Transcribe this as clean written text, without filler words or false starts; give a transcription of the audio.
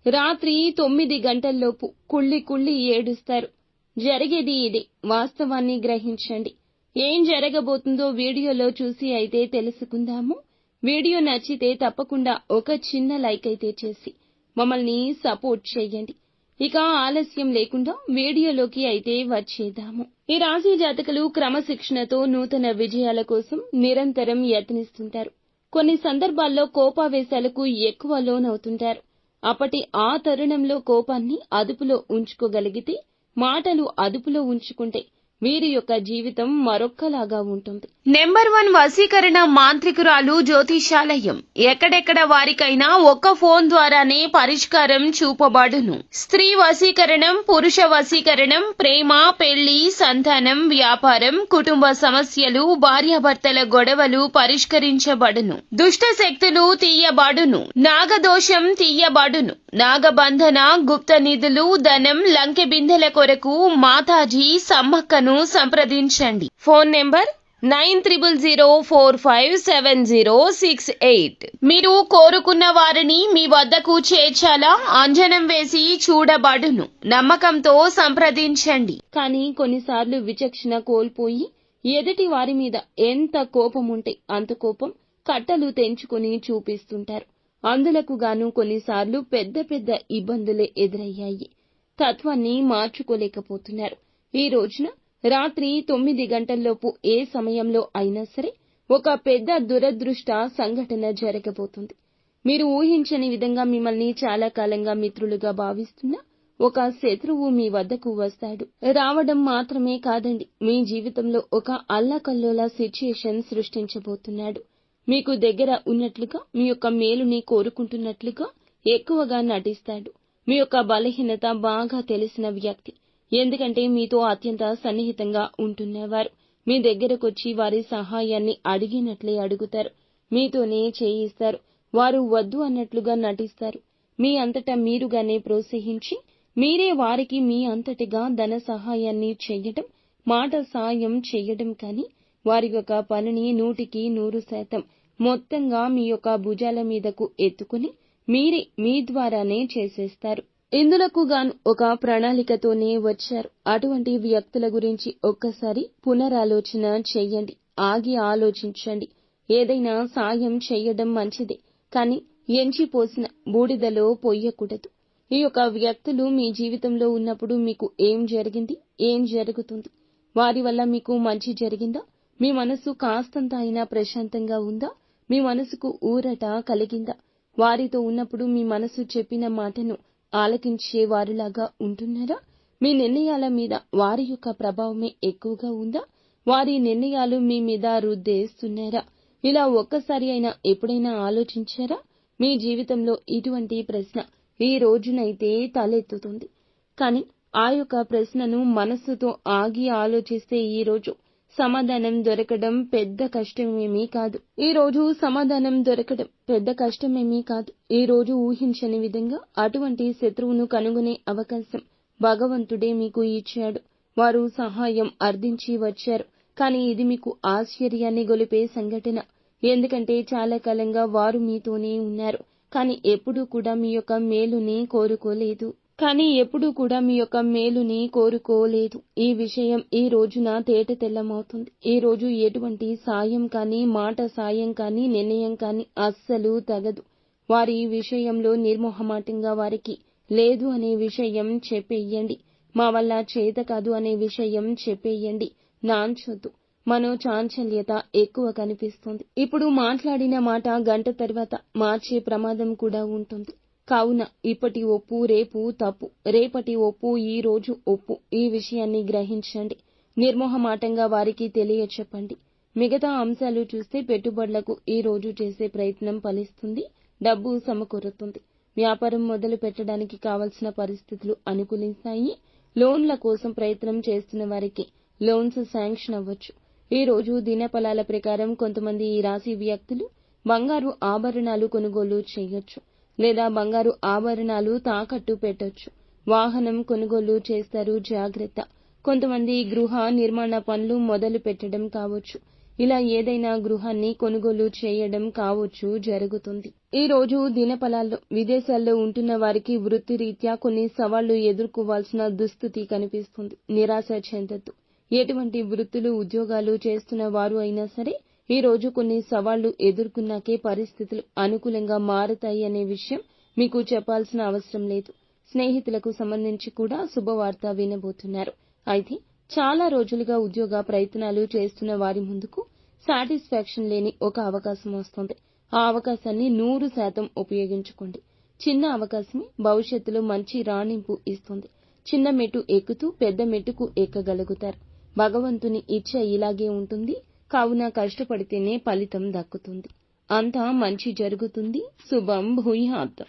రాత్రి 9 గంటల్లోపు కుళ్ళి కుళ్ళి ఏడుస్తారు. జరిగేది ఇదే. వాస్తవాన్ని గ్రహించండి. ఏం జరగబోతుందో వీడియోలో చూసి అయితే తెలుసుకుందాము. వీడియో నచ్చితే తప్పకుండా ఒక చిన్న లైక్ అయితే చేసి మమ్మల్ని సపోర్ట్ చేయండి. ఇక ఆలస్యం లేకుండా వీడియోలోకి అయితే వచ్చేద్దాము. ఈ రాశి జాతకులు క్రమశిక్షణతో నూతన విజయాల కోసం నిరంతరం యత్నిస్తుంటారు. కొన్ని సందర్భాల్లో కోపావేశాలకు ఎక్కువ లోనవుతుంటారు. అప్పటి ఆ తరుణంలో కోపాన్ని అదుపులో ఉంచుకోగలిగితే, మాటలు అదుపులో ఉంచుకుంటే వీరి యొక్క జీవితం మరొక్కలాగా ఉంటుంది. నెంబర్ 1 వశీకరణ మాంత్రికురాలు జ్యోతిషాలయం. ఎక్కడెక్కడ వారికైనా ఒక్క ఫోన్ ద్వారానే పరిష్కారం చూపబడును. స్త్రీ వశీకరణం, పురుష వశీకరణం, ప్రేమ, పెళ్లి, సంతానం, వ్యాపారం, కుటుంబ సమస్యలు, భార్యాభర్తల గొడవలు పరిష్కరించబడును. దుష్ట శక్తులు తీయబడును. నాగదోషం తీయబడును. నాగబంధన, గుప్త నిధులు, ధనం, లంకె బిందెల కొరకు మాతాజీ సమ్మక్కను సంప్రదించండి. Phone number 9000457068. మీరు కోరుకున్న వారిని మీ వద్దకు చేర్చాలా? అంజనం వేసి చూడబడును. నమ్మకంతో సంప్రదించండి. కానీ కొన్నిసార్లు విచక్షణ కోల్పోయి ఎదుటి వారి మీద ఎంత కోపముంటే అంత కోపం కట్టలు తెంచుకుని చూపిస్తుంటారు. అందులకు గాను కొన్నిసార్లు పెద్ద పెద్ద ఇబ్బందులే ఎదురయ్యాయి. తత్వాన్ని మార్చుకోలేకపోతున్నారు. ఈ రోజున రాత్రి 9 గంటల్లోపు ఏ సమయంలో అయినా సరే ఒక పెద్ద దురదృష్ట సంఘటన జరగబోతుంది. మీరు ఊహించని విధంగా మిమ్మల్ని చాలా కాలంగా మిత్రులుగా భావిస్తున్న ఒక శత్రువు మీ వద్దకు వస్తాడు. రావడం మాత్రమే కాదండి, మీ జీవితంలో ఒక అల్లకల్లోల సిచ్యుయేషన్ సృష్టించబోతున్నాడు. మీకు దగ్గర ఉన్నట్లుగా, మీ యొక్క మేలుని కోరుకుంటున్నట్లుగా ఎక్కువగా నటిస్తాడు. మీ యొక్క బలహీనత బాగా తెలిసిన వ్యక్తి. ఎందుకంటే మీతో అత్యంత సన్నిహితంగా ఉంటున్నవారు మీ దగ్గరకొచ్చి వారి సహాయాన్ని అడిగినట్లే అడుగుతారు. మీతోనే చేయిస్తారు. వారు వద్దు అన్నట్లుగా నటిస్తారు. మీ అంతటా మీరుగానే ప్రోత్సహించి మీరే వారికి మీ అంతటిగా ధన సహాయాన్ని చెయ్యడం, మాట సాయం చెయ్యడం కానీ వారి యొక్క పనిని 100% మొత్తంగా మీ యొక్క భుజాల మీదకు ఎత్తుకుని మీరే మీ ద్వారానే చేసేస్తారు. ఇందులకు గాను ఒక ప్రణాళికతోనే వచ్చారు. అటువంటి వ్యక్తుల గురించి ఒక్కసారి పునరాలోచన చెయ్యండి. ఆగి ఆలోచించండి. ఏదైనా సాయం చెయ్యడం మంచిదే, కానీ ఎంచిపోసిన బూడిదలో పొయ్యకూడదు. ఈ యొక్క వ్యక్తులు మీ జీవితంలో ఉన్నప్పుడు మీకు ఏం జరిగింది, ఏం జరుగుతుంది, వారి వల్ల మీకు మంచి జరిగిందా, మీ మనసు కాస్తంత అయినా ప్రశాంతంగా ఉందా, మీ మనసుకు ఊరట కలిగిందా, వారితో ఉన్నప్పుడు మీ మనసు చెప్పిన మాటను ఆలకించే వారిలాగా ఉంటున్నారా, మీ నిర్ణయాల మీద వారి యొక్క ప్రభావమే ఎక్కువగా ఉందా, వారి నిర్ణయాలు మీ మీద రుద్దేస్తున్నారా, ఇలా ఒక్కసారి అయినా ఎప్పుడైనా ఆలోచించారా? మీ జీవితంలో ఇటువంటి ప్రశ్న ఈ రోజునైతే తలెత్తుతుంది. కానీ ఆ యొక్క ప్రశ్నను మనస్సుతో ఆగి ఆలోచిస్తే ఈ రోజు సమాధానం దొరకడం పెద్ద కష్టమేమీ కాదు. ఈ రోజు ఊహించని విధంగా అటువంటి శత్రువును కనుగొనే అవకాశం భగవంతుడే మీకు ఇచ్చాడు. వారు సహాయం అర్థించి వచ్చారు. కానీ ఇది మీకు ఆశ్చర్యాన్ని గొలిపే సంఘటన. ఎందుకంటే చాలా కాలంగా వారు మీతోనే ఉన్నారు. కానీ ఎప్పుడూ కూడా మీ యొక్క మేలుని కోరుకోలేదు. ఈ విషయం ఈ రోజున తేటతెల్లమవుతుంది. ఈ రోజు ఎటువంటి సాయం కానీ, మాట సాయం కానీ, నిర్ణయం కానీ అస్సలు తగదు. వారి విషయంలో నిర్మోహమాటంగా వారికి లేదు అనే విషయం చెప్పేయండి. మా వల్ల చేత కాదు అనే విషయం చెప్పేయండి. నాంచొద్దు. మనోచాంచల్యత ఎక్కువ కనిపిస్తుంది. ఇప్పుడు మాట్లాడిన మాట గంట తర్వాత మార్చే ప్రమాదం కూడా ఉంటుంది. కావున ఇప్పటి ఒప్పు రేపు తప్పు, రేపటి ఒప్పు ఈ రోజు ఒప్పు. ఈ విషయాన్ని గ్రహించండి. నిర్మోహమాటంగా వారికి తెలియచెప్పండి. మిగతా అంశాలు చూస్తే పెట్టుబడులకు ఈ రోజు చేసే ప్రయత్నం ఫలిస్తుంది. డబ్బు సమకూరుతుంది. వ్యాపారం మొదలు పెట్టడానికి కావలసిన పరిస్థితులు అనుకూలిస్తాయి. లోన్ల కోసం ప్రయత్నం చేస్తున్న వారికి లోన్స్ శాంక్షన్ అవ్వచ్చు. ఈ రోజు దినఫలాల ప్రకారం కొంతమంది ఈ రాశి వ్యక్తులు బంగారు ఆభరణాలు కొనుగోలు చేయొచ్చు, లేదా బంగారు ఆభరణాలు తాకట్టు పెట్టొచ్చు. వాహనం కొనుగోలు చేస్తారు, జాగ్రత్త. కొంతమంది గృహ నిర్మాణ పనులు మొదలు పెట్టడం కావచ్చు. ఇలా ఏదైనా గృహాన్ని కొనుగోలు చేయడం కావచ్చు జరుగుతుంది. ఈ రోజు దినఫలాల్లో విదేశాల్లో ఉంటున్న వారికి వృత్తిరీత్యా కొన్ని సవాళ్లు ఎదుర్కోవాల్సిన దుస్థితి కనిపిస్తుంది. నిరాశ చెందొద్దు. ఎటువంటి వృత్తులు ఉద్యోగాలు చేస్తున్న వారు అయినా సరే ఈ రోజు కొన్ని సవాళ్లు ఎదుర్కొన్నాకే పరిస్థితులు అనుకూలంగా మారతాయి అనే విషయం మీకు చెప్పాల్సిన అవసరం లేదు. స్నేహితులకు సంబంధించి కూడా శుభవార్త వినబోతున్నారు. అయితే చాలా రోజులుగా ఉద్యోగ ప్రయత్నాలు చేస్తున్న వారి ముందుకు సాటిస్ఫాక్షన్ లేని ఒక అవకాశం వస్తుంది. ఆ అవకాశాన్ని 100% ఉపయోగించుకోండి. చిన్న అవకాశమే భవిష్యత్తులో మంచి రాణింపు ఇస్తుంది. చిన్న మెట్టు ఎక్కుతూ పెద్ద మెట్టుకు ఎక్కగలుగుతారు. భగవంతుని ఇచ్చ ఇలాగే ఉంటుంది. కావున కష్టపడితేనే ఫలితం దక్కుతుంది. అంతా మంచి జరుగుతుంది. శుభం భూయాత్.